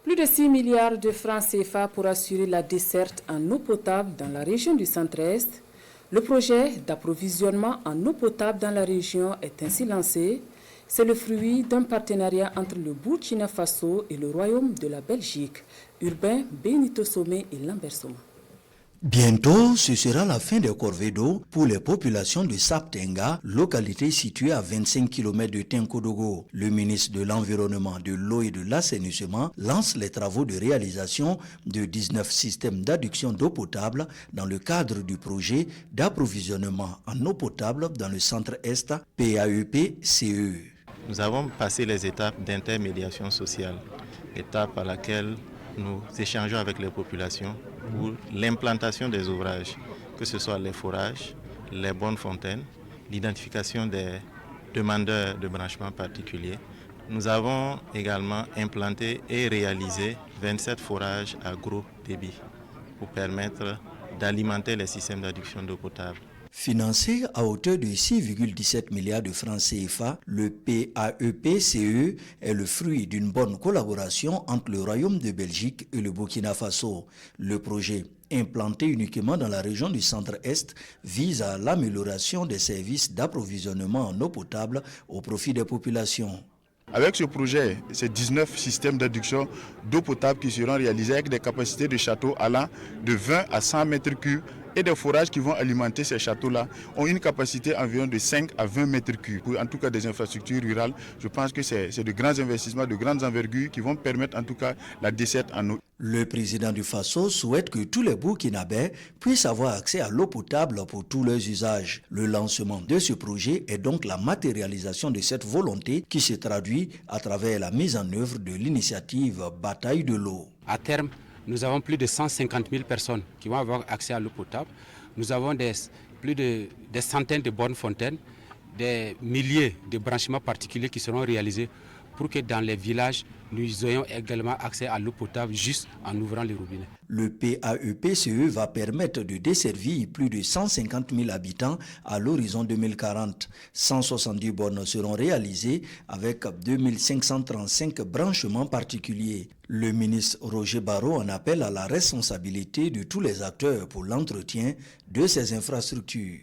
Plus de 6 milliards de francs CFA pour assurer la desserte en eau potable dans la région du Centre-Est. Le projet d'approvisionnement en eau potable dans la région est ainsi lancé. C'est le fruit d'un partenariat entre le Burkina Faso et le Royaume de la Belgique. Urbain Benito Somé et Lambert Soma. Bientôt, ce sera la fin des corvées d'eau pour les populations de Saptenga, localité située à 25 km de Tenkodogo. Le ministre de l'Environnement, de l'Eau et de l'Assainissement lance les travaux de réalisation de 19 systèmes d'adduction d'eau potable dans le cadre du projet d'approvisionnement en eau potable dans le centre-est PAEP-CE. Nous avons passé les étapes d'intermédiation sociale, étape à laquelle nous échangeons avec les populations pour l'implantation des ouvrages, que ce soit les forages, les bonnes fontaines, l'identification des demandeurs de branchements particuliers. Nous avons également implanté et réalisé 27 forages à gros débit pour permettre d'alimenter les systèmes d'adduction d'eau potable. Financé à hauteur de 6,17 milliards de francs CFA, le PAEP-CE est le fruit d'une bonne collaboration entre le Royaume de Belgique et le Burkina Faso. Le projet, implanté uniquement dans la région du Centre-Est, vise à l'amélioration des services d'approvisionnement en eau potable au profit des populations. Avec ce projet, c'est 19 systèmes d'adduction d'eau potable qui seront réalisés avec des capacités de châteaux allant de 20 à 100 mètres cubes et des forages qui vont alimenter ces châteaux-là ont une capacité environ de 5 à 20 mètres cubes. En tout cas des infrastructures rurales, je pense que c'est de grands investissements, de grandes envergures qui vont permettre en tout cas la desserte en eau. Le président du Faso souhaite que tous les Burkinabés puissent avoir accès à l'eau potable pour tous leurs usages. Le lancement de ce projet est donc la matérialisation de cette volonté qui se traduit à travers la mise en œuvre de l'initiative Bataille de l'eau. À terme, nous avons plus de 150 000 personnes qui vont avoir accès à l'eau potable. Nous avons plus de des centaines de bornes fontaines, des milliers de branchements particuliers qui seront réalisés pour que dans les villages, nous ayons également accès à l'eau potable juste en ouvrant les robinets. Le PAEP-CE va permettre de desservir plus de 150 000 habitants à l'horizon 2040. 170 bornes seront réalisées avec 2535 branchements particuliers. Le ministre Roger Barrot en appelle à la responsabilité de tous les acteurs pour l'entretien de ces infrastructures.